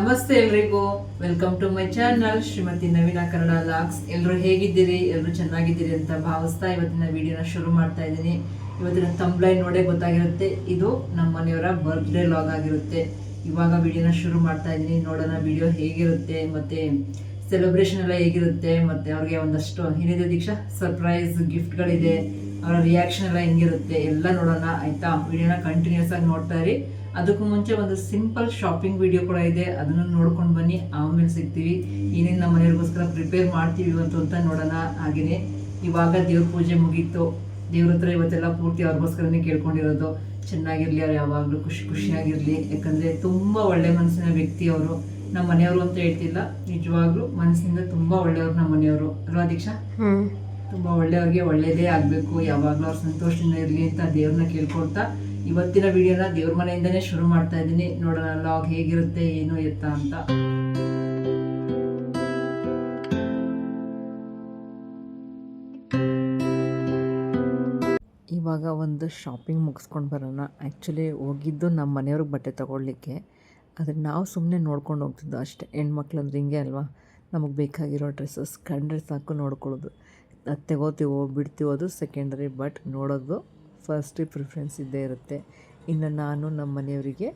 ನಮಸ್ತೆ ಎಲ್ರಿಗೂ, welcome to my channel Shrimathi Naveena Kannada vlogs. ಎಲ್ಲರೂ ಹೇಗಿದ್ದೀರಿ? ಎಲ್ಲರೂ ಚೆನ್ನಾಗಿದ್ದೀರಿ ಅಂತ ಭಾವಿಸ್ತಾ ಇವತ್ತಿನ ವಿಡಿಯೋನ ಶುರು ಮಾಡ್ತಾ ಇದ್ದೀನಿ. ಇವತ್ತಿನ ತಂಬ್ಲೈನ್ ನೋಡೇ ಗೊತ್ತಾಗಿರುತ್ತೆ, ಇದು ನಮ್ಮ ಮನೆಯವರ ಬರ್ತ್ಡೇ ಲಾಗ್ ಆಗಿರುತ್ತೆ. ಇವಾಗ ವಿಡಿಯೋನ ಶುರು ಮಾಡ್ತಾ ಇದ್ದೀನಿ. ನೋಡೋಣ ವಿಡಿಯೋ ಹೇಗಿರುತ್ತೆ, ಮತ್ತೆ ಸೆಲೆಬ್ರೇಷನ್ ಎಲ್ಲ ಹೇಗಿರುತ್ತೆ, ಮತ್ತೆ ಅವ್ರಿಗೆ ಒಂದಷ್ಟು ಏನಿದೆ ದೀಕ್ಷಾ ಸರ್ಪ್ರೈಸ್ ಗಿಫ್ಟ್ಗಳಿದೆ, ಅವರ ರಿಯಾಕ್ಷನ್ ಎಲ್ಲ ಹೆಂಗಿರುತ್ತೆ ಎಲ್ಲ ನೋಡೋಣ ಆಯ್ತಾ. ವಿಡಿಯೋನ ಕಂಟಿನ್ಯೂಸ್ ಆಗಿ ನೋಡ್ತಾ ಇರಿ. ಅದಕ್ಕೂ ಮುಂಚೆ ಒಂದು ಸಿಂಪಲ್ ಶಾಪಿಂಗ್ ವಿಡಿಯೋ ಕೂಡ ಇದೆ, ಅದನ್ನು ನೋಡ್ಕೊಂಡು ಬನ್ನಿ. ಆಮೇಲೆ ಸಿಗ್ತೀವಿ. ಏನೇನು ನಮ್ಮ ಮನೆಯವ್ರಿಗೋಸ್ಕರ ಪ್ರಿಪೇರ್ ಮಾಡ್ತೀವಿ ಇವತ್ತು ಅಂತ ನೋಡೋಣ. ಹಾಗೆಯೇ ಇವಾಗ ದೇವ್ರ ಪೂಜೆ ಮುಗೀತು. ದೇವ್ರ ಹತ್ರ ಇವತ್ತೆಲ್ಲ ಪೂರ್ತಿ ಅವ್ರಿಗೋಸ್ಕರನೇ ಕೇಳ್ಕೊಂಡಿರೋದು. ಚೆನ್ನಾಗಿರ್ಲಿ, ಅವ್ರು ಯಾವಾಗಲೂ ಖುಷಿಯಾಗಿರಲಿ. ಯಾಕಂದರೆ ತುಂಬ ಒಳ್ಳೆ ಮನಸ್ಸಿನ ವ್ಯಕ್ತಿ ಅವರು. ನಮ್ಮ ಮನೆಯವರು ಅಂತ ಹೇಳ್ತಿಲ್ಲ, ನಿಜವಾಗ್ಲೂ ಮನಸ್ಸಿನಿಂದ ತುಂಬ ಒಳ್ಳೆಯವರು ನಮ್ಮ ಮನೆಯವರು ಅಲ್ವಾ ದೀಕ್ಷಾ? ತುಂಬ ಒಳ್ಳೆಯವ್ರಿಗೆ ಒಳ್ಳೆಯದೇ ಆಗಬೇಕು, ಯಾವಾಗಲೂ ಅವ್ರು ಸಂತೋಷದಿಂದ ಇರಲಿ ಅಂತ ದೇವ್ರನ್ನ ಕೇಳ್ಕೊಳ್ತಾ ಇವತ್ತಿನ ವಿಡಿಯೋನ ದೇವ್ರ ಮನೆಯಿಂದನೇ ಶುರು ಮಾಡ್ತಾ ಇದ್ದೀನಿ. ನೋಡೋಣ ಲಾಗ್ ಹೇಗಿರುತ್ತೆ, ಏನು ಎತ್ತ ಅಂತ. ಇವಾಗ ಒಂದು ಶಾಪಿಂಗ್ ಮುಗಿಸ್ಕೊಂಡು ಬರೋಣ. ಆ್ಯಕ್ಚುಲಿ ಹೋಗಿದ್ದು ನಮ್ಮ ಮನೆಯವ್ರಿಗೆ ಬಟ್ಟೆ ತೊಗೊಳ್ಲಿಕ್ಕೆ, ಆದರೆ ನಾವು ಸುಮ್ಮನೆ ನೋಡ್ಕೊಂಡು ಹೋಗ್ತಿದ್ದು ಅಷ್ಟೇ. ಹೆಣ್ಮಕ್ಳು ಅಂದ್ರೆ ಹಿಂಗೆ ಅಲ್ವಾ, ನಮಗೆ ಬೇಕಾಗಿರೋ ಡ್ರೆಸ್ಸಸ್ ಕಂಡ್ರೆ ಸಾಕು ನೋಡ್ಕೊಳ್ಳೋದು. ಅದು ತೆಗೋತೀವೋ ಬಿಡ್ತೀವೋ ಅದು ಸೆಕೆಂಡರಿ, ಬಟ್ ನೋಡೋದು ಫಸ್ಟ್ ಪ್ರಿಫರೆನ್ಸ್ ಇದ್ದೇ ಇರುತ್ತೆ. ಇನ್ನು ನಾನು ನಮ್ಮ ಮನೆಯವರಿಗೆ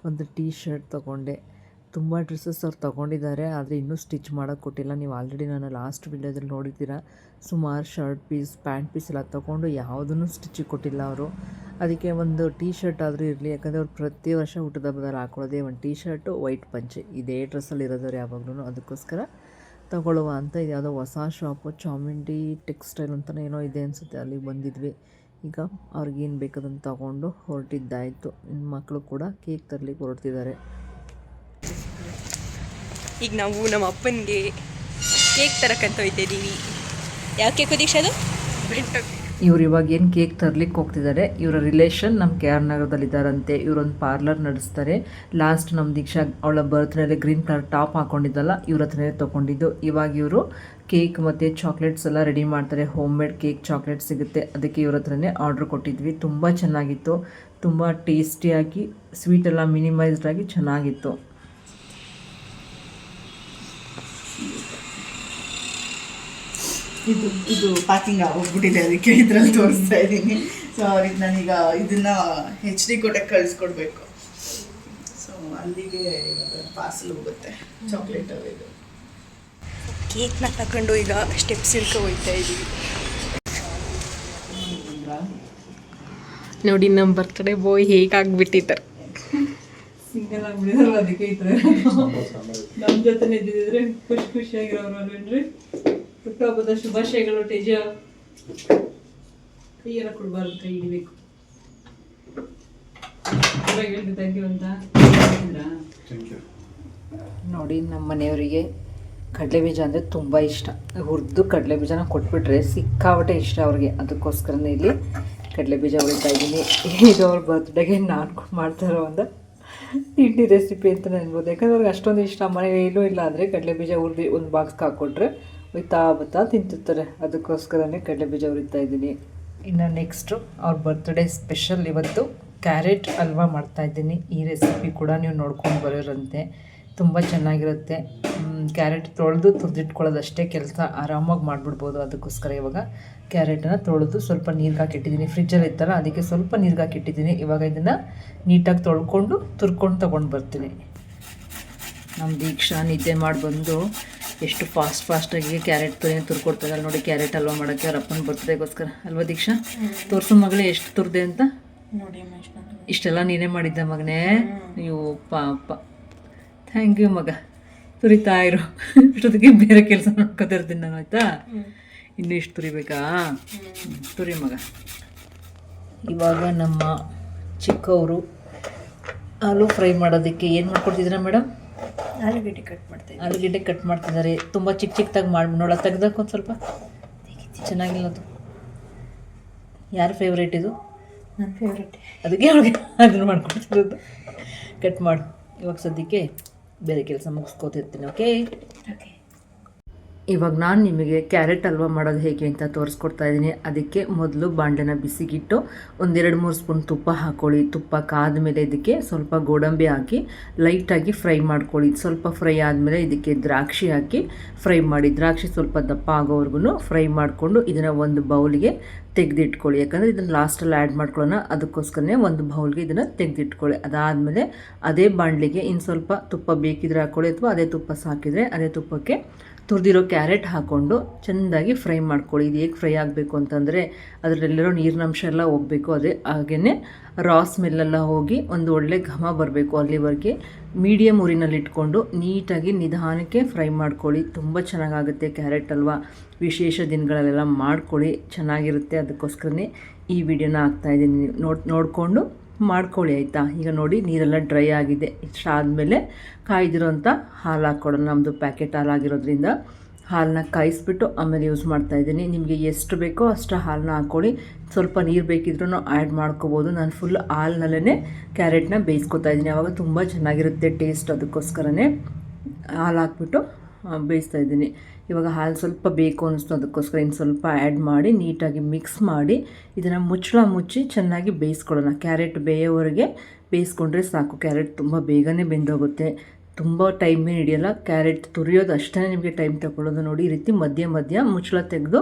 ಒಂದು ಟೀ ಶರ್ಟ್ ತೊಗೊಂಡೆ. ತುಂಬ ಡ್ರೆಸ್ಸಸ್ ಅವ್ರು ತೊಗೊಂಡಿದ್ದಾರೆ, ಆದರೆ ಇನ್ನೂ ಸ್ಟಿಚ್ ಮಾಡೋಕ್ಕೆ ಕೊಟ್ಟಿಲ್ಲ. ನೀವು ಆಲ್ರೆಡಿ ನಾನು ಲಾಸ್ಟ್ ವಿಡಿಯೋದಲ್ಲಿ ನೋಡಿದ್ದೀರಾ. ಸುಮಾರು ಶರ್ಟ್ ಪೀಸ್, ಪ್ಯಾಂಟ್ ಪೀಸ್ ಎಲ್ಲ ತೊಗೊಂಡು ಯಾವುದನ್ನು ಸ್ಟಿಚಿಗೆ ಕೊಟ್ಟಿಲ್ಲ ಅವರು. ಅದಕ್ಕೆ ಒಂದು ಟೀ ಶರ್ಟ್ ಆದರೂ ಇರಲಿ, ಯಾಕಂದರೆ ಅವ್ರು ಪ್ರತಿ ವರ್ಷ ಊಟದ ಹಬ್ಬದಲ್ಲಿ ಹಾಕೊಳ್ಳೋದೇ ಒಂದು ಟೀ ಶರ್ಟು, ವೈಟ್ ಪಂಚೆ, ಇದೇ ಡ್ರೆಸ್ಸಲ್ಲಿ ಇರೋದವ್ರು ಯಾವಾಗಲೂ. ಅದಕ್ಕೋಸ್ಕರ ತಗೊಳ್ಳುವ ಅಂತ ಇದು ಯಾವುದೋ ಹೊಸ ಶಾಪು, ಚಾಮುಂಡಿ ಟೆಕ್ಸ್ಟೈಲ್ ಅಂತಲೇ ಏನೋ ಇದೆ ಅನಿಸುತ್ತೆ, ಅಲ್ಲಿಗೆ ಬಂದಿದ್ವಿ. ಈಗ ಅವ್ರಿಗೇನು ಬೇಕದನ್ನು ತಗೊಂಡು ಹೊರಟಿದ್ದಾಯಿತು. ಇನ್ನು ಮಕ್ಕಳು ಕೂಡ ಕೇಕ್ ತರಲಿಕ್ಕೆ ಹೊರಡ್ತಿದ್ದಾರೆ. ಈಗ ನಾವು ನಮ್ಮ ಅಪ್ಪನಿಗೆ ಕೇಕ್ ತರಕ್ಕಂತ ಹೋಗ್ತಿದ್ದೀವಿ. ಯಾವ ಕೇಕು ದೀಕ್ಷಾ? ಅದು ಇವ್ರು ಇವಾಗ ಏನು ಕೇಕ್ ತರಲಿಕ್ಕೆ ಹೋಗ್ತಿದ್ದಾರೆ. ಇವರ ರಿಲೇಷನ್ ನಮ್ಮ ಕೆ ಆರ್ ನಗರದಲ್ಲಿದ್ದಾರಂತೆ. ಇವರೊಂದು ಪಾರ್ಲರ್ ನಡೆಸ್ತಾರೆ. ಲಾಸ್ಟ್ ನಮ್ಮ ದೀಕ್ಷಾ ಅವಳ ಬರ್ತ್ಡೇಲಿ ಗ್ರೀನ್ ಕಲರ್ ಟಾಪ್ ಹಾಕ್ಕೊಂಡಿದ್ದಲ್ಲ, ಇವ್ರ ಹತ್ರನೇ ತೊಗೊಂಡಿದ್ದು. ಇವಾಗ ಇವರು ಕೇಕ್ ಮತ್ತು ಚಾಕ್ಲೇಟ್ಸ್ ಎಲ್ಲ ರೆಡಿ ಮಾಡ್ತಾರೆ. ಹೋಮ್ ಮೇಡ್ ಕೇಕ್ ಚಾಕ್ಲೇಟ್ ಸಿಗುತ್ತೆ, ಅದಕ್ಕೆ ಇವ್ರ ಹತ್ರನೇ ಆರ್ಡ್ರ್ ಕೊಟ್ಟಿದ್ವಿ. ತುಂಬ ಚೆನ್ನಾಗಿತ್ತು, ತುಂಬ ಟೇಸ್ಟಿಯಾಗಿ, ಸ್ವೀಟೆಲ್ಲ ಮಿನಿಮೈಸ್ಡ್ ಆಗಿ ಚೆನ್ನಾಗಿತ್ತು. ಇದು ಪ್ಯಾಕಿಂಗ್ ಆಗೋಗ್ಬಿಟ್ಟಿದೆ, ಅದಕ್ಕೆ ಇದರಲ್ಲಿ ತೋರಿಸ್ತಾ ಇದ್ದೀನಿ. ಸೊ ಅವ್ರಿಗೆ ನಾನೀಗ ಇದನ್ನು HD ಕೋಟೆಗೆ ಕಳಿಸ್ಕೊಡ್ಬೇಕು. ಸೊ ಅಲ್ಲಿಗೆ ಇವಾಗ ಪಾರ್ಸಲ್ ಹೋಗುತ್ತೆ ಚಾಕ್ಲೇಟ್. ಇದು ಕೇಕ್ನ ತಗೊಂಡು ಈಗ ಸ್ಟೆಪ್ಸ್ ಇಳ್ಕೊ ಹೋಗ್ತಾ ಇದ್ದೀವಿ. ನೋಡಿ ನಮ್ಮ ಬರ್ತ್ಡೇ ಬಾಯ್ ಹೇಗಾಗ್ಬಿಟ್ಟಿದ್ದಾರೆ. ಸಿಂಗಲ್ ಆಗಿಬಿಡಿದ್ರು, ಅದಕ್ಕೆ ಈ ಥರ ನಮ್ಮ ಜೊತೆ ಇದ್ದಿದ್ರೆ ಖುಷಿಯಾಗಿರೋರು ಅಲ್ವೇನ್ರಿ. ಹುಟ್ಟುಹಬ್ಬದ ಶುಭಾಶಯಗಳು. ಟೇಜ ಕೈಯೆಲ್ಲ ಕೊಡಬಾರ್ದು, ಕೈ ಹಿಡಿಬೇಕು. ಥ್ಯಾಂಕ್ ಯು ಅಂತ ನೋಡಿ. ನಮ್ಮ ಮನೆಯವರಿಗೆ ಕಡಲೆ ಬೀಜ ಅಂದರೆ ತುಂಬ ಇಷ್ಟ. ಹುರಿದು ಕಡಲೆ ಬೀಜನ ಕೊಟ್ಬಿಟ್ರೆ ಸಿಕ್ಕಾಬಟ್ಟೆ ಇಷ್ಟ ಅವ್ರಿಗೆ. ಅದಕ್ಕೋಸ್ಕರನೇ ಇಲ್ಲಿ ಕಡಲೆ ಬೀಜ ಹುರಿತಾ ಇದ್ದೀನಿ. ಇದು ಅವ್ರ ಬರ್ತ್ಡೇಗೆ ನಾನು ಮಾಡ್ತಾರೋ ಒಂದು ತಿಂಡಿ ರೆಸಿಪಿ ಅಂತ ಅನ್ಬೋದು. ಯಾಕಂದ್ರೆ ಅವ್ರಿಗೆ ಅಷ್ಟೊಂದು ಇಷ್ಟ. ಮನೇಲಿ ಏನೂ ಇಲ್ಲ ಅಂದರೆ ಕಡಲೆ ಬೀಜ ಹುರಿದು ಒಂದು ಬಾಕ್ಸ್ಗೆ ಹಾಕ್ಕೊಟ್ರೆ ಒಯ್ತಾ ತಿಂತಿರ್ತಾರೆ. ಅದಕ್ಕೋಸ್ಕರನೇ ಕಡಲೆ ಬೀಜ ಹುರಿತಾ ಇದ್ದೀನಿ. ಇನ್ನು ನೆಕ್ಸ್ಟು ಅವ್ರ ಬರ್ತ್ಡೇ ಸ್ಪೆಷಲ್ ಇವತ್ತು ಕ್ಯಾರೆಟ್ ಹಲ್ವಾ ಮಾಡ್ತಾಯಿದ್ದೀನಿ. ಈ ರೆಸಿಪಿ ಕೂಡ ನೀವು ನೋಡ್ಕೊಂಡು ಬರೋರಂತೆ, ತುಂಬ ಚೆನ್ನಾಗಿರುತ್ತೆ. ಕ್ಯಾರೆಟ್ ತೊಳೆದು ತುರಿದಿಟ್ಕೊಳ್ಳೋದಷ್ಟೇ ಕೆಲಸ, ಆರಾಮಾಗಿ ಮಾಡಿಬಿಡ್ಬೋದು. ಅದಕ್ಕೋಸ್ಕರ ಇವಾಗ ಕ್ಯಾರೆಟನ್ನು ತೊಳೆದು ಸ್ವಲ್ಪ ನೀರಿಗೆ ಹಾಕಿಟ್ಟಿದ್ದೀನಿ. ಫ್ರಿಜ್ಜಲ್ಲಿ ಇತ್ತಲ್ಲ, ಅದಕ್ಕೆ ಸ್ವಲ್ಪ ನೀರಿಗೆ ಹಾಕಿಟ್ಟಿದ್ದೀನಿ. ಇವಾಗ ಇದನ್ನು ನೀಟಾಗಿ ತೊಳ್ಕೊಂಡು ತುರ್ಕೊಂಡು ತೊಗೊಂಡು ಬರ್ತೀನಿ. ನಮ್ಮ ದೀಕ್ಷಾ ನಿದ್ದೆ ಮಾಡಿ ಬಂದು ಎಷ್ಟು ಫಾಸ್ಟಾಗಿ ಕ್ಯಾರೆಟ್ ತುರ್ಕೊಡ್ತಾರೆ ನೋಡಿ. ಕ್ಯಾರೆಟ್ ಹಲ್ವಾ ಮಾಡೋಕ್ಕೆ ಅವ್ರ ಅಪ್ಪನ ಬರ್ತ್ಡೇಗೋಸ್ಕರ ಅಲ್ವಾ ದೀಕ್ಷಾ? ತೋರಿಸು ಮಗಳೇ ಎಷ್ಟು ತುರ್ದೆ ಅಂತ. ಇಷ್ಟೆಲ್ಲ ನೀನೇ ಮಾಡಿದ್ದ ಮಗನೇ? ಅಯ್ಯೋ ಪಾಪ, ಥ್ಯಾಂಕ್ ಯು ಮಗ. ತುರಿತಾ ಇರು, ಇಷ್ಟೊತ್ತಿಗೆ ಬೇರೆ ಕೆಲಸ ನೋಡ್ಕೊತಿರ್ತೀನಿ ನಾನು, ಆಯಿತಾ? ಇನ್ನೂ ಇಷ್ಟು ತುರಿಬೇಕಾ? ತುರಿ ಮಗ. ಇವಾಗ ನಮ್ಮ ಚಿಕ್ಕವರು ಆಲೂ ಫ್ರೈ ಮಾಡೋದಕ್ಕೆ ಏನು ಮಾಡ್ಕೊಡ್ತಿದ್ದೀರಾ ಮೇಡಮ್? ಆಲೂಗೆಡ್ಡೆ ಕಟ್ ಮಾಡ್ತಿದ್ದಾರೆ. ತುಂಬ ಚಿಕ್ಕದಾಗಿ ಮಾಡಿ ನೋಡ. ತೆಗ್ದಕ್ಕೆ ಒಂದು ಸ್ವಲ್ಪ ಚೆನ್ನಾಗಿಲ್ಲ ಅದು. ಯಾರ ಫೇವ್ರೇಟ್ ಇದು? ನನ್ನ ಫೇವ್ರೇಟ್. ಅದಕ್ಕೆ ಅವ್ರಿಗೆ ಅದನ್ನು ಮಾಡ್ಕೊಡ್ತಿರೋದು. ಕಟ್ ಮಾಡು. ಇವಾಗ ಸದ್ಯಕ್ಕೆ ಬೇರೆ ಕೆಲಸ ಮುಗಿಸ್ಕೋತಿರ್ತೀನಿ. ಓಕೆ. ಇವಾಗ ನಾನು ನಿಮಗೆ ಕ್ಯಾರೆಟ್ ಹಲ್ವಾ ಮಾಡೋದು ಹೇಗೆ ಅಂತ ತೋರಿಸ್ಕೊಡ್ತಾ ಇದ್ದೀನಿ. ಅದಕ್ಕೆ ಮೊದಲು ಬಾಣಲೆನ ಬಿಸಿಗಿಟ್ಟು 1-2-3 ಸ್ಪೂನ್ ತುಪ್ಪ ಹಾಕ್ಕೊಳ್ಳಿ. ತುಪ್ಪ ಕಾದ ಮೇಲೆ ಇದಕ್ಕೆ ಸ್ವಲ್ಪ ಗೋಡಂಬಿ ಹಾಕಿ ಲೈಟಾಗಿ ಫ್ರೈ ಮಾಡ್ಕೊಳ್ಳಿ. ಸ್ವಲ್ಪ ಫ್ರೈ ಆದಮೇಲೆ ಇದಕ್ಕೆ ದ್ರಾಕ್ಷಿ ಹಾಕಿ ಫ್ರೈ ಮಾಡಿ. ದ್ರಾಕ್ಷಿ ಸ್ವಲ್ಪ ದಪ್ಪ ಆಗೋವರೆಗೂ ಫ್ರೈ ಮಾಡಿಕೊಂಡು ಇದನ್ನು ಒಂದು ಬೌಲ್ಗೆ ತೆಗೆದಿಟ್ಕೊಳ್ಳಿ. ಯಾಕಂದರೆ ಇದನ್ನು ಲಾಸ್ಟಲ್ಲಿ ಆ್ಯಡ್ ಮಾಡ್ಕೊಳ್ಳೋಣ, ಅದಕ್ಕೋಸ್ಕರನೇ ಒಂದು ಬೌಲ್ಗೆ ಇದನ್ನು ತೆಗೆದಿಟ್ಕೊಳ್ಳಿ. ಅದಾದಮೇಲೆ ಅದೇ ಬಾಣಲಿಗೆ ಇನ್ನು ಸ್ವಲ್ಪ ತುಪ್ಪ ಬೇಕಿದ್ರೆ ಹಾಕ್ಕೊಳ್ಳಿ, ಅಥವಾ ಅದೇ ತುಪ್ಪ ಸಾಕಿದರೆ ಅದೇ ತುಪ್ಪಕ್ಕೆ ತುರಿದಿರೋ ಕ್ಯಾರೆಟ್ ಹಾಕ್ಕೊಂಡು ಚೆಂದಾಗಿ ಫ್ರೈ ಮಾಡ್ಕೊಳ್ಳಿ. ಇದು ಹೇಗೆ ಫ್ರೈ ಆಗಬೇಕು ಅಂತಂದರೆ ಅದರಲ್ಲಿರೋ ನೀರಿನಂಶ ಎಲ್ಲ ಹೋಗಬೇಕು. ಅದೇ ಹಾಗೆಯೇ ರಾ ಸ್ಮೆಲ್ಲೆಲ್ಲ ಹೋಗಿ ಒಂದು ಒಳ್ಳೆ ಘಮ ಬರಬೇಕು. ಅಲ್ಲಿವರೆಗೆ ಮೀಡಿಯಮ್ ಉರಿನಲ್ಲಿ ಇಟ್ಕೊಂಡು ನೀಟಾಗಿ ನಿಧಾನಕ್ಕೆ ಫ್ರೈ ಮಾಡ್ಕೊಳ್ಳಿ. ತುಂಬ ಚೆನ್ನಾಗಾಗುತ್ತೆ ಕ್ಯಾರೆಟ್ ಹಲ್ವಾ. ವಿಶೇಷ ದಿನಗಳಲ್ಲೆಲ್ಲ ಮಾಡ್ಕೊಳ್ಳಿ, ಚೆನ್ನಾಗಿರುತ್ತೆ. ಅದಕ್ಕೋಸ್ಕರನೇ ಈ ವಿಡಿಯೋನ ಹಾಕ್ತಾಯಿದ್ದೀನಿ. ನೋಡಿಕೊಂಡು ಮಾಡ್ಕೊಳ್ಳಿ ಆಯಿತಾ. ಈಗ ನೋಡಿ ನೀರೆಲ್ಲ ಡ್ರೈ ಆಗಿದೆ. ಇಷ್ಟಾದಮೇಲೆ ಕಾಯ್ದಿರೋಂಥ ಹಾಲು ಹಾಕ್ಕೊಡೋಣ. ನಮ್ಮದು ಪ್ಯಾಕೆಟ್ ಹಾಲಾಗಿರೋದ್ರಿಂದ ಹಾಲನ್ನ ಕಾಯಿಸ್ಬಿಟ್ಟು ಆಮೇಲೆ ಯೂಸ್ ಮಾಡ್ತಾಯಿದ್ದೀನಿ. ನಿಮಗೆ ಎಷ್ಟು ಬೇಕೋ ಅಷ್ಟು ಹಾಲನ್ನ ಹಾಕ್ಕೊಳ್ಳಿ. ಸ್ವಲ್ಪ ನೀರು ಬೇಕಿದ್ರೂ ಆ್ಯಡ್ ಮಾಡ್ಕೋಬೋದು. ನಾನು ಫುಲ್ ಹಾಲಿನಲ್ಲೇ ಕ್ಯಾರೆಟ್ನ ಬೇಯಿಸ್ಕೊತಾ ಇದ್ದೀನಿ. ಆವಾಗ ತುಂಬ ಚೆನ್ನಾಗಿರುತ್ತೆ ಟೇಸ್ಟ್. ಅದಕ್ಕೋಸ್ಕರನೇ ಹಾಲು ಹಾಕ್ಬಿಟ್ಟು ಬೇಯಿಸ್ತಾ ಇದ್ದೀನಿ. ಇವಾಗ ಹಾಲು ಸ್ವಲ್ಪ ಬೇಕು ಅನ್ನಿಸ್ತು, ಅದಕ್ಕೋಸ್ಕರ ಇನ್ನು ಸ್ವಲ್ಪ ಆ್ಯಡ್ ಮಾಡಿ ನೀಟಾಗಿ ಮಿಕ್ಸ್ ಮಾಡಿ ಇದನ್ನು ಮುಚ್ಚಿ ಚೆನ್ನಾಗಿ ಬೇಯಿಸ್ಕೊಳ್ಳೋಣ. ಕ್ಯಾರೆಟ್ ಬೇಯೋವರೆಗೆ ಬೇಯಿಸ್ಕೊಂಡ್ರೆ ಸಾಕು. ಕ್ಯಾರೆಟ್ ತುಂಬ ಬೇಗನೆ ಬೆಂದೋಗುತ್ತೆ, ತುಂಬ ಟೈಮೇ ಹಿಡಿಯೋಲ್ಲ. ಕ್ಯಾರೆಟ್ ತುರಿಯೋದು ಅಷ್ಟೇ ನಿಮಗೆ ಟೈಮ್ ತಗೊಳ್ಳೋದು. ನೋಡಿ ಈ ರೀತಿ ಮಧ್ಯ ಮುಚ್ಚಳ ತೆಗೆದು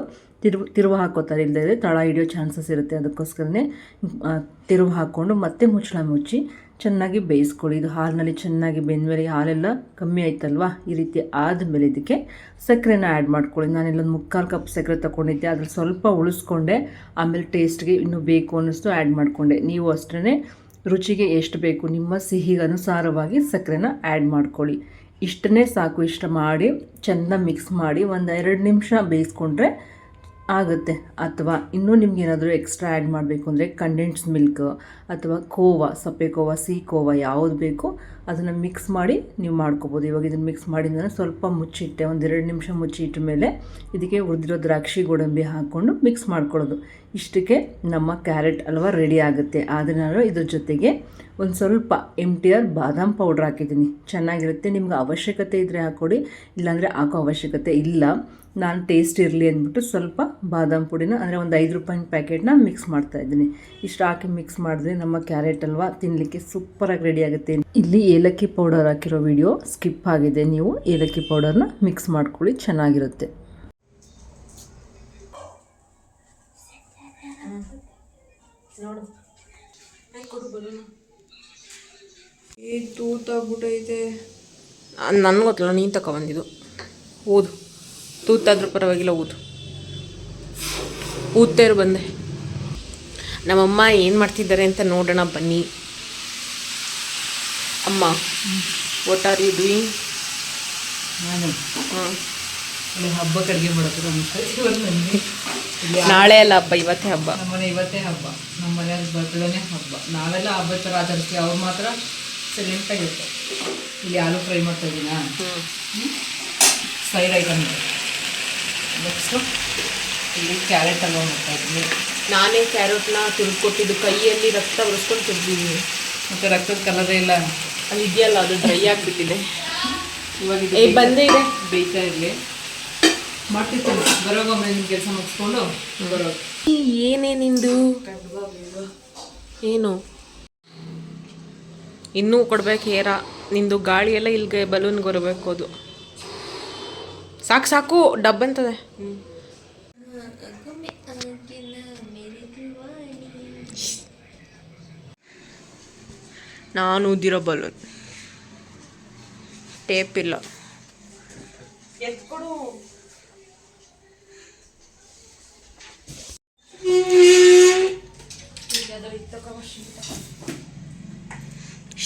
ತಿರುವು ಹಾಕೋತಾರೆ, ಇಲ್ಲದೇ ತಳ ಹಿಡಿಯೋ ಚಾನ್ಸಸ್ ಇರುತ್ತೆ. ಅದಕ್ಕೋಸ್ಕರನೇ ತಿರುವು ಹಾಕ್ಕೊಂಡು ಮತ್ತೆ ಮುಚ್ಚಳ ಮುಚ್ಚಿ ಚೆನ್ನಾಗಿ ಬೇಯಿಸ್ಕೊಳ್ಳಿ. ಇದು ಹಾಲಿನಲ್ಲಿ ಚೆನ್ನಾಗಿ ಬೆಂದಮೇಲೆ ಹಾಲೆಲ್ಲ ಕಮ್ಮಿ ಆಯ್ತಲ್ವ, ಈ ರೀತಿ ಆದಮೇಲೆ ಇದಕ್ಕೆ ಸಕ್ಕರೆನ ಆ್ಯಡ್ ಮಾಡ್ಕೊಳ್ಳಿ. ನಾನೆಲ್ಲೊಂದು 3/4 ಕಪ್ ಸಕ್ಕರೆ ತೊಗೊಂಡಿದ್ದೆ, ಅದ್ರಲ್ಲಿ ಸ್ವಲ್ಪ ಉಳಿಸ್ಕೊಂಡೆ. ಆಮೇಲೆ ಟೇಸ್ಟ್ಗೆ ಇನ್ನೂ ಬೇಕು ಅನ್ನಿಸ್ತು ಆ್ಯಡ್ ಮಾಡಿಕೊಂಡೆ. ನೀವು ಅಷ್ಟೇ ರುಚಿಗೆ ಎಷ್ಟು ಬೇಕು ನಿಮ್ಮ ಸಿಹಿಗೆ ಅನುಸಾರವಾಗಿ ಸಕ್ಕರೆನ ಆ್ಯಡ್ ಮಾಡ್ಕೊಳ್ಳಿ. ಇಷ್ಟನ್ನೇ ಸಾಕು. ಇಷ್ಟ ಮಾಡಿ ಚೆಂದ ಮಿಕ್ಸ್ ಮಾಡಿ 1-2 ನಿಮಿಷ ಬೇಯಿಸ್ಕೊಂಡ್ರೆ ಆಗುತ್ತೆ. ಅಥವಾ ಇನ್ನೂ ನಿಮ್ಗೆ ಏನಾದರೂ ಎಕ್ಸ್ಟ್ರಾ ಆ್ಯಡ್ ಮಾಡಬೇಕು ಅಂದರೆ ಕಂಡೆನ್ಸ್ ಮಿಲ್ಕ್ ಅಥವಾ ಕೋವಾ, ಸಪ್ಪೆ ಕೋವಾ, ಸಿಹಿ ಕೋವಾ ಯಾವುದು ಬೇಕೋ ಅದನ್ನು ಮಿಕ್ಸ್ ಮಾಡಿ ನೀವು ಮಾಡ್ಕೋಬೋದು. ಇವಾಗ ಇದನ್ನು ಮಿಕ್ಸ್ ಮಾಡಿದ ಸ್ವಲ್ಪ ಮುಚ್ಚಿಟ್ಟೆ, 1-2 ನಿಮಿಷ ಮುಚ್ಚಿಟ್ಟ ಮೇಲೆ ಇದಕ್ಕೆ ಹುರಿದಿರೋ ದ್ರಾಕ್ಷಿ ಗೋಡಂಬಿ ಹಾಕ್ಕೊಂಡು ಮಿಕ್ಸ್ ಮಾಡ್ಕೊಳ್ಳೋದು. ಇಷ್ಟಕ್ಕೆ ನಮ್ಮ ಕ್ಯಾರೆಟ್ ಹಲ್ವಾ ರೆಡಿ ಆಗುತ್ತೆ. ಆದರೆ ನಾನು ಇದ್ರ ಜೊತೆಗೆ ಒಂದು ಸ್ವಲ್ಪ MTR ಬಾದಾಮ್ ಪೌಡ್ರ್ ಹಾಕಿದ್ದೀನಿ, ಚೆನ್ನಾಗಿರುತ್ತೆ. ನಿಮ್ಗೆ ಅವಶ್ಯಕತೆ ಇದ್ದರೆ ಹಾಕ್ಕೊಡಿ, ಇಲ್ಲಾಂದರೆ ಹಾಕೋ ಅವಶ್ಯಕತೆ ಇಲ್ಲ. ನಾನು ಟೇಸ್ಟ್ ಇರಲಿ ಅಂದ್ಬಿಟ್ಟು ಸ್ವಲ್ಪ ಬಾದಾಮ್ ಪುಡಿನ, ಅಂದರೆ ಒಂದು 5 ರೂಪಾಯಿನ ಪ್ಯಾಕೆಟ್ನ ಮಿಕ್ಸ್ ಮಾಡ್ತಾಯಿದ್ದೀನಿ. ಇಷ್ಟು ಹಾಕಿ ಮಿಕ್ಸ್ ಮಾಡಿದ್ರೆ ನಮ್ಮ ಕ್ಯಾರೆಟ್ ಹಲ್ವಾ ತಿನ್ನಲಿಕ್ಕೆ ಸೂಪರಾಗಿ ರೆಡಿ ಆಗುತ್ತೆ. ಇಲ್ಲಿ ಏಲಕ್ಕಿ ಪೌಡರ್ ಹಾಕಿರೋ ವಿಡಿಯೋ ಸ್ಕಿಪ್ ಆಗಿದೆ, ನೀವು ಏಲಕ್ಕಿ ಪೌಡರ್ನ ಮಿಕ್ಸ್ ಮಾಡ್ಕೊಳ್ಳಿ, ಚೆನ್ನಾಗಿರುತ್ತೆ. ತೂತಾಗ್ಬಿಟ್ಟೈತೆ. ನನಗೆ ಗೊತ್ತಿಲ್ಲ, ನೀನು ತಗೊಬಂದಿದ್ದು. ಊದು, ತೂತಾದ್ರೂ ಪರವಾಗಿಲ್ಲ, ಊದ್ತೇರು ಬಂದೆ. ನಮ್ಮಮ್ಮ ಏನು ಮಾಡ್ತಿದ್ದಾರೆ ಅಂತ ನೋಡೋಣ ಬನ್ನಿ. ಅಮ್ಮ, ವಾಟ್ ಆರ್ ಯು ಡೂಯಿಂಗ್? ನಾನು ಹಬ್ಬಕ್ಕೆ ಅಡುಗೆ ಮಾಡೋದು. ನಾಳೆ ಅಲ್ಲ ಹಬ್ಬ, ಇವತ್ತೇ ಹಬ್ಬ. ನಮ್ಮನೆ ಇವತ್ತೇ ಹಬ್ಬ, ನಮ್ಮ ಮನೆಯವ್ರ ಬರ್ತ್ಡೇನೇ ಹಬ್ಬ. ನಾವೆಲ್ಲ ಹಬ್ಬದ ಥರ ಆಚರಿಸ್ತೀವಿ, ಅವ್ರು ಮಾತ್ರ ಸೈಲೆಂಟಾಗಿರುತ್ತೆ. ಇಲ್ಲಿ ಆಲೂ ಫ್ರೈ ಮಾಡ್ತಾ ಇದ್ದೀನಾ, ಸೈಡ್ ಐಟಮ್ ಇದೆ. ನೆಕ್ಸ್ಟು ಇಲ್ಲಿ ಕ್ಯಾರೆಟ್ ಹಲ್ವಾ ಮಾಡ್ತಾಯಿದ್ದೀನಿ. ನಾನೇ ಕ್ಯಾರೆಟ್ನ ತುರ್ಕೊಟ್ಟಿದ್ದು, ಕೈಯಲ್ಲಿ ರಕ್ತ ಒರೆಸ್ಕೊಂಡು ತೆಗ್ದಿದ್ದೀನಿ. ಮತ್ತು ರಕ್ತದ ಕಲರೇ ಇಲ್ಲ ಅಲ್ಲಿ ಇದೆಯಲ್ಲ, ಅದು ಡ್ರೈ ಆಗಿಬಿಟ್ಟಿದೆ. ಇವಾಗ ಬಂದೇ ಇದೆ, ಬೇಯ್ತಾ ಇರಲಿ. ಮಾಡ್ತಿರ್ತೀನಿ ಬರೋಗೊಮ್ಮೆ ನಿಮ್ಮ ಕೆಲಸ ಮುಗಿಸ್ಕೊಂಡು ಬರೋದು. ಏನೇ ನಿಂದು ಏನು ಇನ್ನೂ ಕೊಡ್ಬೇಕು ಹೇರ ನಿಂದು? ಗಾಳಿ ಎಲ್ಲ ಇಲ್ಲಿಗೆ ಬಲೂನ್ಗೆ ಬರಬೇಕು. ಅದು ಸಾಕು ಡಬ್ಬಂತದೆ. ನಾನು ಊದಿರೋ ಬಲೂನ್, ಟೇಪ್ ಇಲ್ಲ.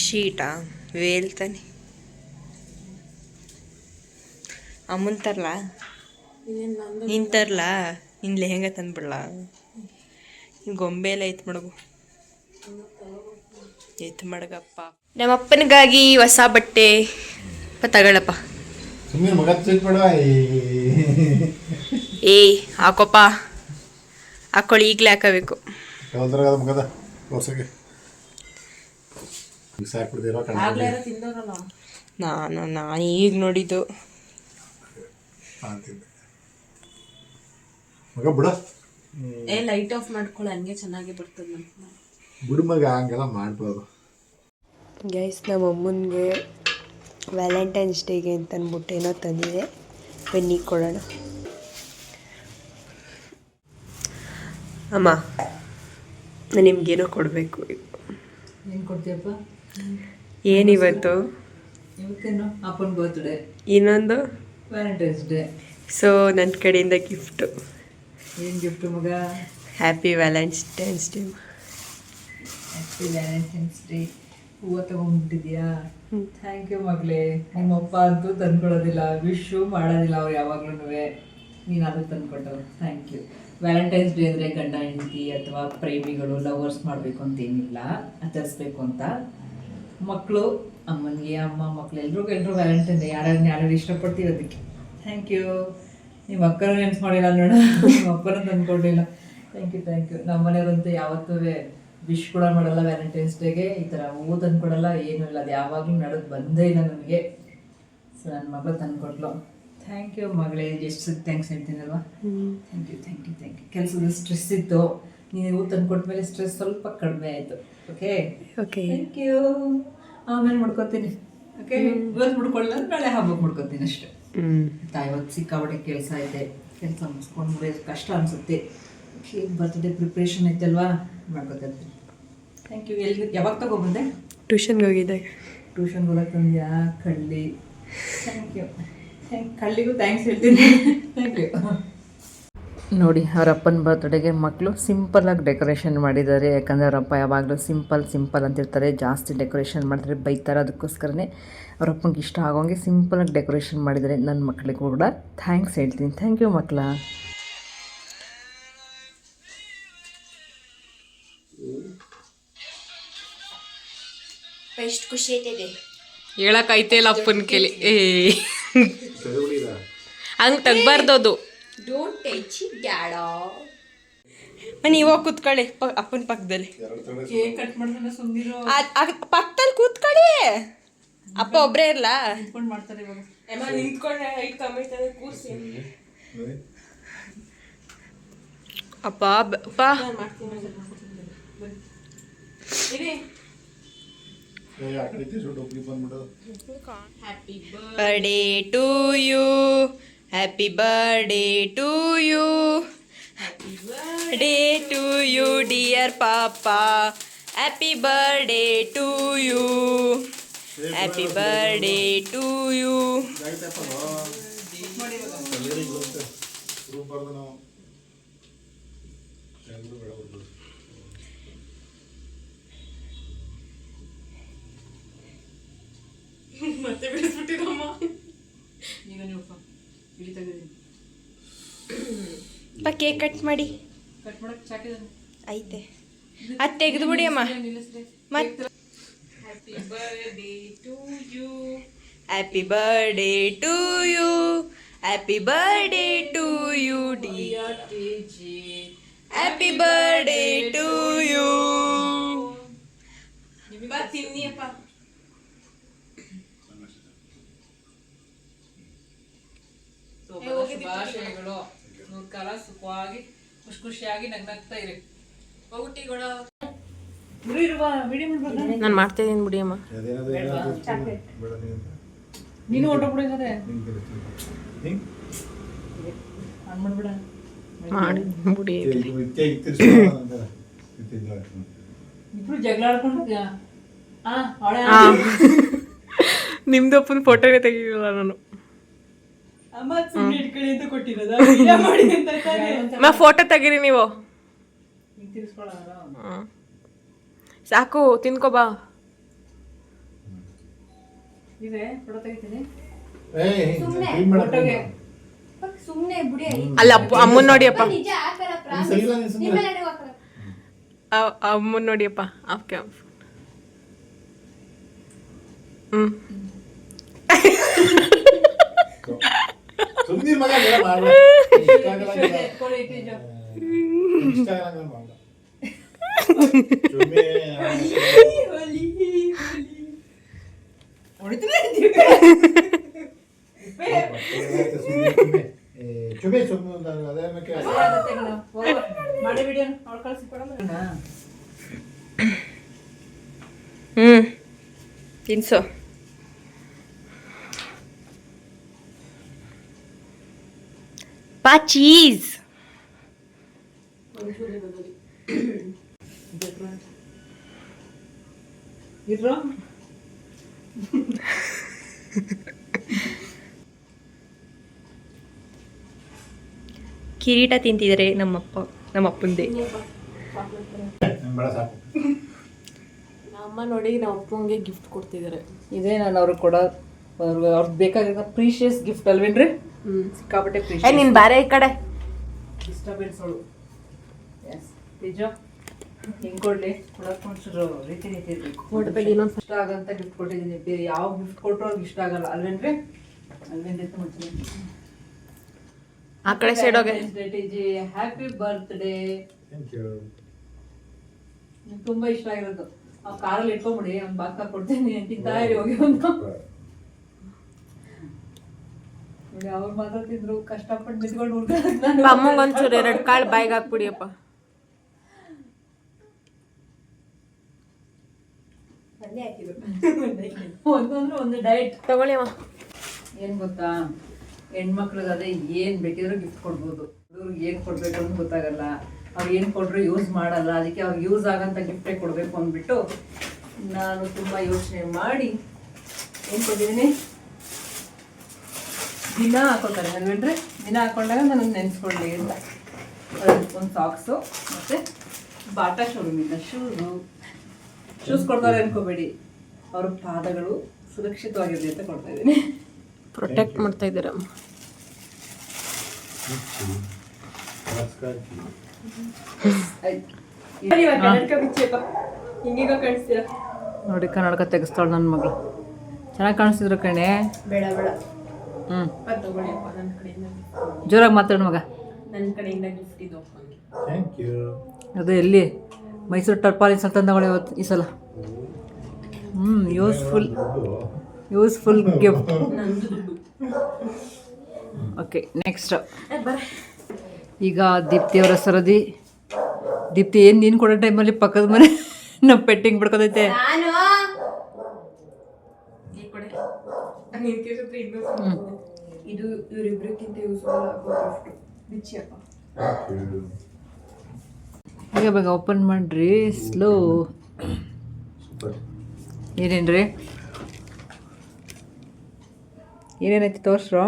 ಶೀಟಾ ವೇಲ್ತಾನೆ ಅಮ್ಮನ್ ತರ್ಲಾ, ನೀನು ತರ್ಲಾ, ನಿನ್ನ ಲೆಹಂಗ ತಂದ್ಬಿಡ್ಲ? ಗೊಂಬೆ ಎಲ್ಲ ಐತ್ ಮಡಗು, ಐತ್ ಮಡಗಪ್ಪ. ನಮ್ಮಪ್ಪನಿಗಾಗಿ ಹೊಸ ಬಟ್ಟೆ ತಗೊಳಪ್ಪ. ಏಯ್ ಹಾಕೋಪ್ಪ, ಹಾಕೊಳ್ಳಿ, ಈಗಲೇ ಹಾಕಬೇಕು. ನಾನು ಈಗ ನೋಡಿದ್ದು. ಮಗ ಬಿಡ ಲೈಟ್ ಆಫ್ ಮಾಡ್ಕೊಳ್ಳಿ, ಹಂಗೆ ಚೆನ್ನಾಗಿ ಬರ್ತದೆ ನಮ್ಮ ಬಿಡು ಮಗ, ಹಂಗೆಲ್ಲ ಮಾಡ್ಬೋದು. ಗೈಸ್, ನಮ್ಮ ಅಮ್ಮನಿಗೆ ವ್ಯಾಲೆಂಟೈನ್ಸ್ ಡೇಗೆ ಅಂತ ಅಂದ್ಬಿಟ್ಟು ಏನೋ ತಂದಿದೆ, ಬೆನ್ನಿಗೆ ಕೊಡೋಣ. ಅಮ್ಮ, ನಾನು ನಿಮ್ಗೇನೋ ಕೊಡಬೇಕು. ಏನು ಕೊಡ್ತೀಯಪ್ಪ? ಏನಿವತ್ತು? ಇವತ್ತೇನು ಅಪ್ಪನ ಬರ್ತ್ಡೇ, ಇನ್ನೊಂದು ವ್ಯಾಲೆಂಟೈನ್ಸ್ ಡೇ. ಸೊ ನನ್ನ ಕಡೆಯಿಂದ ಗಿಫ್ಟು. ಏನು ಗಿಫ್ಟು ಮಗ? Happy Valentine's day. Happy Valentine's day. ಹೂವು ತೊಗೊಂಡ್ಬಿಟ್ಟಿದ್ಯಾ? ಥ್ಯಾಂಕ್ ಯು ಮಗಳೇ. ನಿಮ್ಮಪ್ಪ ಅಂತೂ ತಂದ್ಕೊಡೋದಿಲ್ಲ, ವಿಶು ಮಾಡೋದಿಲ್ಲ ಅವ್ರು ಯಾವಾಗ್ಲೂ. ನೀನಾದರೂ ತಂದ್ಕೊಟ್ಟವು, ಥ್ಯಾಂಕ್ ಯು. ವ್ಯಾಲೆಂಟೈನ್ಸ್ ಡೇ ಅಂದರೆ ಗಂಡ ಹೆಂಡತಿ ಅಥವಾ ಪ್ರೇಮಿಗಳು ಲವರ್ಸ್ ಮಾಡಬೇಕು ಅಂತೇನಿಲ್ಲ, ಆಚರಿಸ್ಬೇಕು ಅಂತ. ಮಕ್ಕಳು ಅಮ್ಮನಿಗೆ, ಅಮ್ಮ ಮಕ್ಕಳು ಎಲ್ರಿಗೂ ವ್ಯಾಲೆಂಟೈನ್ ಡೇ ಯಾರ್ಯಾರು ಇಷ್ಟಪಡ್ತೀವಿ ಅದಕ್ಕೆ. Thank you. ನಿಮ್ಮ ಅಕ್ಕನೂ ನೆನ್ಸು ಮಾಡಿಲ್ಲ ನೋಡ, ನಿಮ್ಮ ಅಪ್ಪನೂ ತಂದ್ಕೊಟ್ಟಿಲ್ಲ. Thank you. ನಮ್ಮ ಮನೆಯವ್ರಂತೂ ಯಾವತ್ತೂ ವಿಶ್ ಕೂಡ ಮಾಡಲ್ಲ ವ್ಯಾಲೆಂಟೈನ್ಸ್ ಡೇಗೆ, ಈ ಥರ ಹೂವು ತಂದ್ಕೊಡಲ್ಲ, ಏನೂ ಇಲ್ಲ. ಅದು ಯಾವಾಗಲೂ ನಡೆದು ಬಂದೇ ಇಲ್ಲ ನಮಗೆ. ಸೊ ನನ್ನ ಮಗಳು ತಂದ್ಕೊಟ್ಲು. ಥ್ಯಾಂಕ್ ಯು ಮಗಳೇ. ಎಷ್ಟು ಥ್ಯಾಂಕ್ಸ್ ಹೇಳ್ತೀನಲ್ವಾ? Thank you. ಕೆಲಸದ ಸ್ಟ್ರೆಸ್ ಇತ್ತು, ನೀನು ಹೂ ತಂದ್ಕೊಟ್ಮೇಲೆ ಸ್ಟ್ರೆಸ್ ಸ್ವಲ್ಪ ಕಡಿಮೆ ಆಯಿತು. Okay thank you. ಆಮೇಲೆ ಮಾಡ್ಕೊತೀನಿ. ಓಕೆ, ಇವತ್ತು ಮುಡ್ಕೊಳ್ಳ ನಾಳೆ ಹಬ್ಬಕ್ಕೆ ಮುಡ್ಕೊತೀನಿ ಅಷ್ಟೇ. ಇವತ್ತು ಸಿಕ್ಕಾಬಟ್ಟೆ ಕೆಲಸ ಐತೆ, ಕೆಲಸ ಮುಗಿಸ್ಕೊಂಡು ಮುಡಿಯೋದು ಕಷ್ಟ ಅನಿಸುತ್ತೆ. ಓಕೆ, ಬರ್ತ್ಡೇ ಪ್ರಿಪ್ರೇಷನ್ ಐತಲ್ವಾ, ಮಾಡ್ಕೊತಾ ಇರ್ತೀನಿ. Thank you. ಯಾವಾಗ ತಗೊಬಂದೆ? ಟ್ಯೂಷನ್ಗೆ ಹೋಗಿದ್ದಾಗ. ಟ್ಯೂಷನ್ಗೆ ಹೋಗಕ್ಕೆ ತಂದ್ಯಾ? ಕಳ್ಳಿ. Thank you. ಕಳ್ಳಿಗೂ ಥ್ಯಾಂಕ್ಸ್ ಹೇಳ್ತೀನಿ. Thank you. ನೋಡಿ, ಅವರಪ್ಪನ ಬರ್ತ್ಡೇಗೆ ಮಕ್ಕಳು ಸಿಂಪಲ್ಲಾಗಿ ಡೆಕೋರೇಷನ್ ಮಾಡಿದ್ದಾರೆ. ಯಾಕಂದರೆ ಅವರಪ್ಪ ಯಾವಾಗಲೂ ಸಿಂಪಲ್ ಅಂತಿರ್ತಾರೆ, ಜಾಸ್ತಿ ಡೆಕೋರೇಷನ್ ಮಾಡಿದ್ರೆ ಬೈತಾರೆ. ಅದಕ್ಕೋಸ್ಕರನೇ ಅವರಪ್ಪನಿಗೆ ಇಷ್ಟ ಆಗೋಂಗೆ ಸಿಂಪಲಾಗಿ ಡೆಕೋರೇಷನ್ ಮಾಡಿದ್ದಾರೆ. ನನ್ನ ಮಕ್ಕಳಿಗೂ ಕೂಡ ಥ್ಯಾಂಕ್ಸ್ ಹೇಳ್ತೀನಿ. ಥ್ಯಾಂಕ್ ಯು ಮಕ್ಕಳ. ಎಷ್ಟು ಖುಷಿ ಆಯ್ತಿದೆ ಹೇಳಕ್ಕೈತೆ ಇಲ್ಲ ಅಪ್ಪನ ಕೇಳಿ. ಹಂಗೆ ತೆಗ್ಬಾರ್ದು ಅದು. Don't touch ಡ್ಯಾಡ. ನೀವು ಕೂತ್ಕೊಳ್ಳಿ ಅಪ್ಪನ ಪಕ್ಕದಲ್ಲಿ. ಕೇಕ್ ಕಟ್ ಮಾಡ್ತಾನೆ, ಸುಮ್ಮನಿರು. ಪಕ್ಕದಲ್ಲಿ ಕೂತ್ಕೊಳ್ಳಿ, ಅಪ್ಪ ಒಬ್ಬರೇ ಇರಲ್ಲ. ಮಾಡ್ತಾರೆ ಇವಾಗ. ಅಪ್ಪ ಅಪ್ಪ happy birthday to you, happy birthday to you, happy birthday to you dear papa, happy birthday to you, happy birthday to you. ಮತ್ತೆ ಬಿಡಿಸ್ಬಿಟ್ಟಿರಮ್ಮ. ಈಗ ನೀವು ಇಳಿ ತೆಗೆದಿದ್ದೀನಿ. ಅಪ್ಪ ಕೇಕ್ ಕಟ್ ಮಾಡಿ. ಕಟ್ ಮಾಡಕ್ಕೆ ಚಾಕಿದ್ದಾನೆ ಐತೆ, ಅದು ತೆಗೆದು ಬಿಡಿ ಅಮ್ಮ. ಮತ್ತೆ happy birthday to you, happy birthday to you, happy birthday to you dear TG. Happy birthday to you. ತಿನ್ನಿ ಅಪ್ಪ. ಶುಭಾಶಯಗಳು. 100 ಕಾಲ ಸುಖವಾಗಿ ಖುಷಿಯಾಗಿ ನಗ್ನಗ್ತಾ ಇರಿ. ನಾನು ಮಾಡ್ತಿದ್ದೀನಿ ಬಿಡಿ ಅಮ್ಮ. ನೀನು ಹೊಟ್ಟೋಗ್ಬಿಡಿದೆ ಮಾಡ್ಬಿಡ ಮಾಡಿ ಬಿಡಿ. ಇಬ್ರು ಜಗಳ ಆಡ್ಕೊಂಡು ನಿಮ್ದು ಅಪ್ಪನ ಫೋಟೋನೇ ತೆಗಿಲ್ಲ ನಾನು. ಅಮ್ಮ ಸುಮ್ಮನೆ ಇಟ್ಕೊಳ್ಳಿ ಅಂತ ಕೊಟ್ಟಿರೋದ. ಫೋಟೋ ತೆಗೀರಿ ನೀವು. ತಿರ್ಸ್ಕೊಳ್ಳೋಣ. ಸಾಕು, ತಿನ್ಕೋ ಬಾ. ಇದೆ ಫೋಟೋ ತೆಗಿತೀನಿ. ಅಲ್ಲ ಅಮ್ಮನ್ ನೋಡಿಯಪ್ಪ, ಅಮ್ಮನ್ ನೋಡಿಯಪ್ಪ. ಓಕೆ. ತಿನ್ಸು. ಪಾ ಚೀಸ್. ಇರೋ ಕಿರೀಟ ತಿಂತಿದ್ದಾರೆ ನಮ್ಮಪ್ಪಂದೆ. ಅಮ್ಮ ನೋಡಿ ನಮ್ಮ ಅಪ್ಪಂಗೆ ಗಿಫ್ಟ್ ಕೊಡ್ತಿದ್ದಾರೆ. ಇದೇ ನಾನು ಅವ್ರಿಗೆ ಅವ್ರಿಗೆ ಬೇಕಾಗಿರೋ ಪ್ರೀಶಿಯಸ್ ಗಿಫ್ಟ್ ಅಲ್ವೇನ್ರಿ? ಸಿಕ್ಕಾಪಟ್ಟೆ ಪ್ರೀಶಿಯಸ್. ನೀನ್ ಬಾರೆ ಈ ಕಡೆ. ಡಿಸ್ಟರ್ಬೆನ್ಸ್ಗಳು. ಎಸ್ ನಿಜ. ಹೆಂಗ್ ಕೊಡ್ಲಿ ಕೊಡೋಕೆ ಒಂಚೂರು ರೀತಿ ನೀತಿ ಇರಬೇಕು. ಇಷ್ಟ ಆಗಂತ ಗಿಫ್ಟ್ ಕೊಟ್ಟಿದ್ದೀನಿ. ಬೇರೆ ಯಾವ ಗಿಫ್ಟ್ ಕೊಟ್ಟರು ಅವ್ರಿಗೆ ಇಷ್ಟ ಆಗಲ್ಲ ಅಲ್ವೇನ್ರಿ? ಅಲ್ವೇನ್ರಿ ಅಂತ ಮಾಡ್ತೀನಿ. ಆ ಕಡೆ ಸೈಡ್ ಹೋಗಿ. Happy birthday. Thank you. ನಿಮ್ಗೆ ತುಂಬಾ ಇಷ್ಟ ಆಗಿರೋದು. ಆ ಕಾರಲ್ಲಿ ಇಟ್ಕೊಂಡ್ಬಿಡಿ, ಒಂದು ಬಾಕ್ಸ್ ಕೊಡ್ತೀನಿ ತಿಂತಾ ಇರಿ ಹೋಗಿ ಒಂದು. ನೋಡಿ ಅವ್ರು ಮಾತಾಡ್ತಿದ್ರು ಕಷ್ಟಪಟ್ಟು ನಿಂತ್ಕೊಂಡು ಹುಡ್ಕೊಂಡು ಅಮ್ಮಂಗೆ ಒಂಚೂರು 2 ಕಾಳು ಬಾಯಿಗೆ ಹಾಕ್ಬಿಡಿಯಪ್ಪ. ಒಂದಂದ್ರೆ ಒಂದು ಡಯಟ್ ತಗೊಳ್ಳಿ ಅಮ್ಮ. ಏನ್ ಗೊತ್ತಾ, ಹೆಣ್ಮಕ್ಳಿಗೆ ಅದೇ ಏನ್ ಬೇಕಿದ್ರು ಗಿಫ್ಟ್ ಕೊಡ್ಬೋದು. ಹುಡುಗರಿಗೆ ಏನ್ ಕೊಡ್ಬೇಕು ಅಂತ ಗೊತ್ತಾಗಲ್ಲ. ಅವ್ರು ಏನ್ ಕೊಟ್ರು ಯೂಸ್ ಮಾಡಲ್ಲ. ಅದಕ್ಕೆ ಅವ್ರಿಗೆ ಯೂಸ್ ಆಗಂತ ಗಿಫ್ಟೇ ಕೊಡ್ಬೇಕು ಅಂದ್ಬಿಟ್ಟು ನಾನು ತುಂಬಾ ಯೋಚನೆ ಮಾಡಿ ಏನ್ ಕೊಟ್ಟಿದ್ದೀನಿ. ದಿನ ಹಾಕೋತಾರೆ ಅಲ್ವೇನ್ರಿ? ದಿನ ಹಾಕೊಂಡಾಗ ನಾನು ನೆನ್ಸ್ಕೊಳ್ಳಿ ಅಂತ ಒಂದು ಸಾಕ್ಸು ಮತ್ತೆ ಬಾಟಾ ಶೋರೂಮಿಂದ ಶೂಸ್ ಕೊಡ್ತಾರೆ ಅನ್ಕೋಬೇಡಿ. ಅವ್ರ ಪಾದಗಳು ಸುರಕ್ಷಿತವಾಗಿರಲಿ ಅಂತ ಕೊಡ್ತಾ ಇದ್ದೀನಿ. ಪ್ರೊಟೆಕ್ಟ್ ಮಾಡ್ತಾ ಇದ್ದೀರ. ನೋಡಿ ಕನ್ನಡಕ ತೆಗೆಸ್ತಾಳೆ ನನ್ನ ಮಗಳು. ಚೆನ್ನಾಗಿ ಕಾಣಿಸ್ತಿದ್ರು ಕಣೆ. ಬೇಡ ಬೇಡ, ಹ್ಞೂ ಜೋರಾಗಿ ಮಾತಾಡು ಮಗ. ನನ್ನ ಕಡೆಯಿಂದ ಗಿಫ್ಟ್ ಇದು. Thank you. ಅದು ಎಲ್ಲಿ ಮೈಸೂರು ಟರ್ಪಾಲಿಸ್ ಅಂತ ತಗೊಂಡೆ ಇವತ್ತು ಈ ಸಲ. Useful gift. ಓಕೆ ನೆಕ್ಸ್ಟ್ ಈಗ ದೀಪ್ತಿಯವರ ಸರದಿ. ದೀಪ್ತಿ ಏನು ನೀನು ಕೊಡೋ ಟೈಮಲ್ಲಿ ಪಕ್ಕದ ಮನೆ ನಮ್ಮ ಪೆಟ್ಟಿಂಗ್ ಬಿಡ್ಕೋದೈತೆ. ಇದು ಇವರಿಬ್ರಿಗಿಂತ ಯೂಸ್ಫುಲ್ ಆಗೋ ಗಿಫ್ಟ್. ಬಿಚ್ಚಿಯಪ್ಪ. ಈಗ ಬೇಗ ಓಪನ್ ಮಾಡ್ರಿ. ಸ್ಲೋ. ಏನೇನ್ರಿ ಏನೇನೈತಿ ತೋರ್ಸ್ರೋ.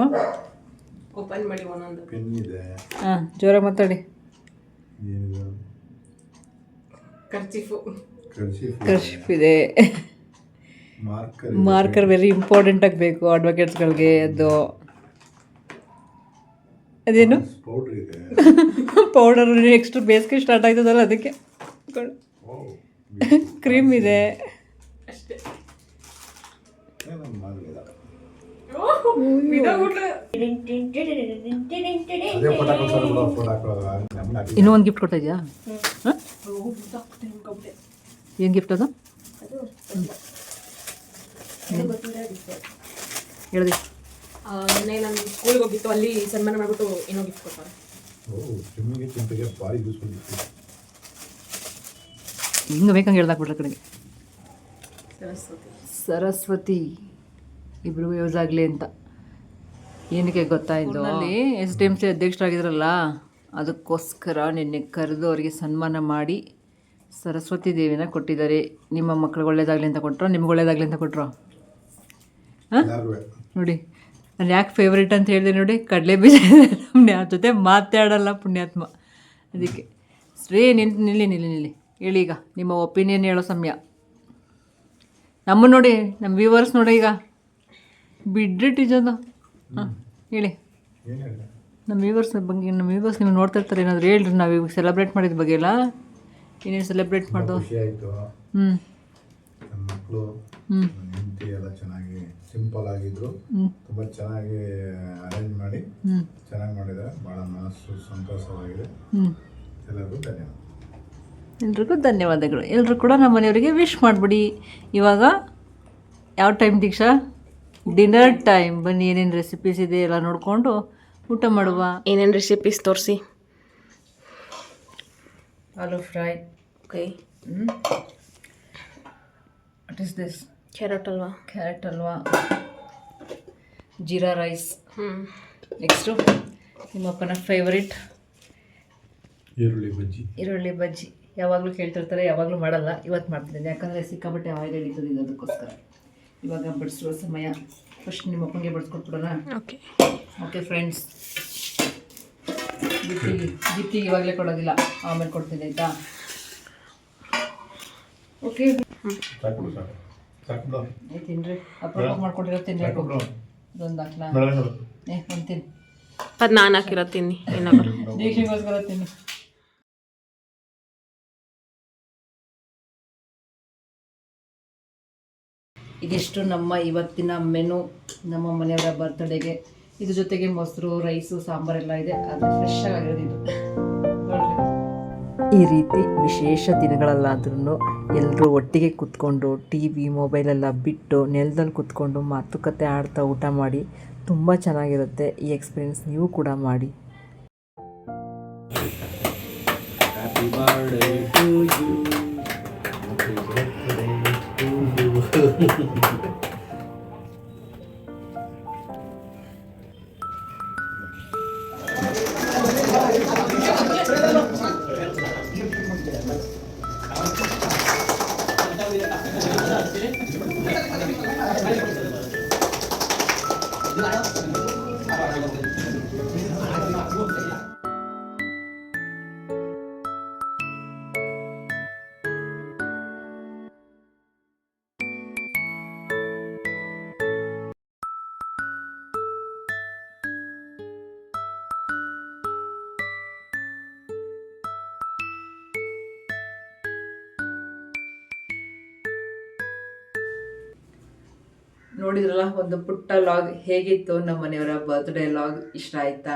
ಓಪನ್ ಮಾಡಿ ಒಂದೊಂದು. ಪೆನ್ ಇದೆ. ಹಾಂ ಜೋರಾಗಿ ಮಾತಾಡಿ. ಏನಿದೆ? ಕರ್ಚಿಫು. ಕರ್ಶಿಪ್ ಇದೆ. ಮಾರ್ಕರ್ ವೆರಿ ಇಂಪಾರ್ಟೆಂಟ್ ಆಗಬೇಕು ಅಡ್ವೊಕೇಟ್ಸ್ಗಳಿಗೆ. ಅದೇನು ಪೌಡರ್ ಇದೆ. ಪೌಡರ್ ನೆಕ್ಸ್ಟ್ ಬೇಸಿಗೆ ಸ್ಟಾರ್ಟ್ ಆಯ್ತದಲ್ಲ ಅದಕ್ಕೆ. ಕ್ರೀಮ್ ಇದೆ. ಅಷ್ಟೇ. ಇನ್ನೂ ಒಂದು ಗಿಫ್ಟ್ ಕೊಡ್ತಾ ಇದೆಯಾ? ಏನು ಗಿಫ್ಟ್ ಅದು ಹೇಳಿದೆ? ಮೊನ್ನೆ ನಾನು ಸ್ಕೂಲ್ಗೆ ಹೋಗಿತ್ತು, ಅಲ್ಲಿ ಸನ್ಮಾನ ಮಾಡಿಬಿಟ್ಟು ಏನೋ ಗಿಫ್ಟ್ ಕೊಡ್ತಾರೆ. ಹಿಂಗೆ ಬೇಕಂಗೆ ಹೇಳ್ದಾಕ್ಬಿಟ್ರೆ ಕಡೆಗೆ. ಸರಸ್ವತಿ. ಸರಸ್ವತಿ ಇಬ್ರಿಗೂ ಯೂಸ್ ಆಗಲಿ ಅಂತ. ಏನಕ್ಕೆ ಗೊತ್ತಾಯಿತು, ಅಲ್ಲಿ SDMC ಅಧ್ಯಕ್ಷರಾಗಿದ್ರಲ್ಲ ಅದಕ್ಕೋಸ್ಕರ ನಿನ್ನೆ ಕರೆದು ಅವರಿಗೆ ಸನ್ಮಾನ ಮಾಡಿ ಸರಸ್ವತಿ ದೇವಿನ ಕೊಟ್ಟಿದ್ದಾರೆ. ನಿಮ್ಮ ಮಕ್ಳಿಗೆ ಒಳ್ಳೇದಾಗಲಿ ಅಂತ ಕೊಟ್ಟರು, ನಿಮ್ಗೆ ಒಳ್ಳೇದಾಗಲಿ ಅಂತ ಕೊಟ್ಟರು. ಹಾಂ ನೋಡಿ ನಾನು ಯಾಕೆ ಫೇವ್ರೇಟ್ ಅಂತ ಹೇಳಿದೆ ನೋಡಿ. ಕಡಲೆ ಬೀಜ ನಮ್ಮ ಜೊತೆ ಮಾತಾಡಲ್ಲ ಪುಣ್ಯಾತ್ಮ. ಅದಕ್ಕೆ ನಿಲ್ಲಿ ಹೇಳಿ. ಈಗ ನಿಮ್ಮ ಒಪಿನಿಯನ್ ಹೇಳೋ ಸಮಯ. ನಮ್ಮ ನೋಡಿ ನಮ್ಮ ವ್ಯೂವರ್ಸ್ ನೋಡಿ ಈಗ ಬಿಡ್ರಿ ಟೀಚರ್ದು. ಹಾಂ ಹೇಳಿ. ನಮ್ಮ ವ್ಯೂವರ್ಸ್ ಬಗ್ಗೆ, ನಮ್ಮ ವ್ಯೂವರ್ಸ್ ನೀವು ನೋಡ್ತಾ ಇರ್ತಾರೆ, ಏನಾದರೂ ಹೇಳ್ರಿ. ನಾವು ಇವಾಗ ಸೆಲೆಬ್ರೇಟ್ ಮಾಡಿದ ಬಗ್ಗೆ ಎಲ್ಲ ಏನೇನು ಸೆಲೆಬ್ರೇಟ್ ಮಾಡ್ದು. ನನ್ನ ಮಕ್ಕಳು ಹೆಂಡತಿ ಎಲ್ಲ ಚೆನ್ನಾಗಿ ಸಿಂಪಲ್ ಆಗಿದ್ರು. ತುಂಬ ಚೆನ್ನಾಗಿ ಅರೇಂಜ್ ಮಾಡಿ ಚೆನ್ನಾಗಿ ಮಾಡಿದ್ದಾರೆ. ಭಾಳ ಮನಸ್ಸು ಸಂತೋಷವಾಗಿದೆ. ಎಲ್ರಿಗೂ ಧನ್ಯವಾದಗಳು. ಎಲ್ರು ಕೂಡ ನಮ್ಮ ಮನೆಯವರಿಗೆ ವಿಶ್ ಮಾಡಿಬಿಡಿ. ಇವಾಗ ಯಾವ ಟೈಮ್ ದೀಕ್ಷಾ? Dinner time. ಬನ್ನಿ ಏನೇನು ರೆಸಿಪೀಸ್ ಇದೆ ಎಲ್ಲ ನೋಡಿಕೊಂಡು ಊಟ ಮಾಡುವ. ಏನೇನು ರೆಸಿಪೀಸ್ ತೋರಿಸಿ. ಆಲೂ fry. Okay. What is this? Carrot ಅಲ್ವಾ? Carrot halwa, jeera rice. ಹ್ಞೂ. ನೆಕ್ಸ್ಟು ನಿಮ್ಮಪ್ಪನ ಫೇವರಿಟ್ ಈರುಳ್ಳಿ ಬಜ್ಜಿ. ಯಾವಾಗಲೂ ಕೇಳ್ತಿರ್ತಾರೆ, ಯಾವಾಗಲೂ ಮಾಡಲ್ಲ, ಇವತ್ತು ಮಾಡ್ತಿದ್ದೀನಿ ಯಾಕಂದರೆ ಸಿಕ್ಕಾಪಟ್ಟೆ ಆಯಿಲ್ ಹಿಡಿತದೆ ಅದಕ್ಕೋಸ್ಕರ. ಇವಾಗ ಬಡಿಸುವ ಸಮಯ. ಫಸ್ಟ್ ನಿಮ್ಮಪ್ಪನಿಗೆ ಬಡಿಸ್ಕೊಟ್ಬಿಡೋಣ. ಓಕೆ ಓಕೆ ಫ್ರೆಂಡ್ಸ್, ಗಿತ್ತಿಗೆ ಇವಾಗಲೇ ಕೊಡೋದಿಲ್ಲ, ಆಮೇಲೆ ಕೊಡ್ತೀನಿ ಆಯಿತಾ? ಓಕೆ ತಿನ್ರಿ, ಅಪ್ರೂಪ ಮಾಡ್ಕೊಂಡಿರೋ ತಿನ್ಬೇಕು. ಇದೊಂದು ಹಾಕ್ಲಾ? ಒಂದು ತಿನ್ನು. ಅದು ನಾನು ಹಾಕಿರೋ ತಿನ್ನಿ, ಏನಾಗಲ್ಲ. ದೀಕ್ಷೆಗೋಸ್ಕರ ತಿನ್ನಿ. ಇದಿಷ್ಟು ನಮ್ಮ ಇವತ್ತಿನ ಮೆನು, ನಮ್ಮ ಮನೆಯವರ ಬರ್ತ್ಡೇಗೆ. ಇದ್ರ ಜೊತೆಗೆ ಮೊಸರು, ರೈಸು, ಸಾಂಬಾರೆಲ್ಲ ಇದೆ. ಅದು ಫ್ರೆಶ್ ಆಗಿರೋದು ಇದು ನೋಡ್ರಿ. ಈ ರೀತಿ ವಿಶೇಷ ದಿನಗಳಲ್ಲಾದ್ರೂ ಎಲ್ಲರೂ ಒಟ್ಟಿಗೆ ಕೂತ್ಕೊಂಡು ಟಿ ವಿ ಮೊಬೈಲೆಲ್ಲ ಬಿಟ್ಟು ನೆಲದಲ್ಲಿ ಕೂತ್ಕೊಂಡು ಮಾತುಕತೆ ಆಡ್ತಾ ಊಟ ಮಾಡಿ ತುಂಬ ಚೆನ್ನಾಗಿರುತ್ತೆ. ಈ ಎಕ್ಸ್ಪೀರಿಯೆನ್ಸ್ ನೀವು ಕೂಡ ಮಾಡಿ. ನೋಡಿದ್ರಲ್ಲ ಒಂದು ಪುಟ್ಟ ಲಾಗ್ ಹೇಗಿತ್ತು. ನಮ್ಮ ಮನೆಯವರ ಬರ್ತ್ಡೇ ಲಾಗ್ ಇಷ್ಟ ಆಯ್ತಾ?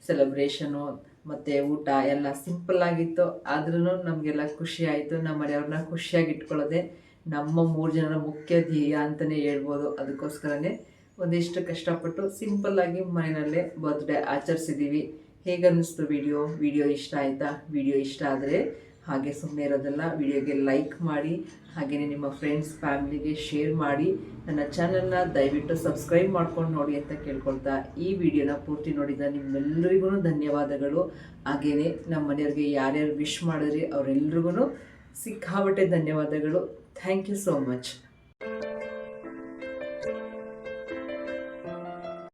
ಸೆಲೆಬ್ರೇಷನು ಮತ್ತು ಊಟ ಎಲ್ಲ ಸಿಂಪಲ್ ಆಗಿತ್ತು, ಆದ್ರೂ ನಮಗೆಲ್ಲ ಖುಷಿ ಆಯಿತು. ನಮ್ಮ ಮನೆಯವ್ರನ್ನ ಖುಷಿಯಾಗಿ ಇಟ್ಕೊಳ್ಳೋದೆ ನಮ್ಮ 3 ಜನರ ಮುಖ್ಯ ಧ್ಯೇಯ ಅಂತಲೇ ಹೇಳ್ಬೋದು. ಅದಕ್ಕೋಸ್ಕರನೇ ಒಂದಿಷ್ಟು ಕಷ್ಟಪಟ್ಟು ಸಿಂಪಲ್ಲಾಗಿ ಮನೆಯಲ್ಲೇ ಬರ್ತ್ಡೇ ಆಚರಿಸಿದ್ದೀವಿ. ಹೇಗನ್ನಿಸ್ತು ವಿಡಿಯೋ ಇಷ್ಟ ಆಯಿತಾ? ವಿಡಿಯೋ ಇಷ್ಟ ಆದರೆ ಹಾಗೆ ಸುಮ್ಮನೆ ಇರೋದಲ್ಲ, ವಿಡಿಯೋಗೆ ಲೈಕ್ ಮಾಡಿ, ಹಾಗೆಯೇ ನಿಮ್ಮ ಫ್ರೆಂಡ್ಸ್ ಫ್ಯಾಮಿಲಿಗೆ ಶೇರ್ ಮಾಡಿ. ನನ್ನ ಚಾನಲ್ನ ದಯವಿಟ್ಟು ಸಬ್ಸ್ಕ್ರೈಬ್ ಮಾಡ್ಕೊಂಡು ನೋಡಿ ಅಂತ ಕೇಳ್ಕೊಳ್ತಾ, ಈ ವಿಡಿಯೋನ ಪೂರ್ತಿ ನೋಡಿದ ನಿಮ್ಮೆಲ್ಲರಿಗೂ ಧನ್ಯವಾದಗಳು. ಹಾಗೆಯೇ ನಮ್ಮ ಮನೆಯವ್ರಿಗೆ ಯಾರ್ಯಾರು ವಿಶ್ ಮಾಡಿದ್ರಿ ಅವರೆಲ್ರಿಗೂ ಸಿಕ್ಕಾಬಟ್ಟೆ ಧನ್ಯವಾದಗಳು. Thank you so much.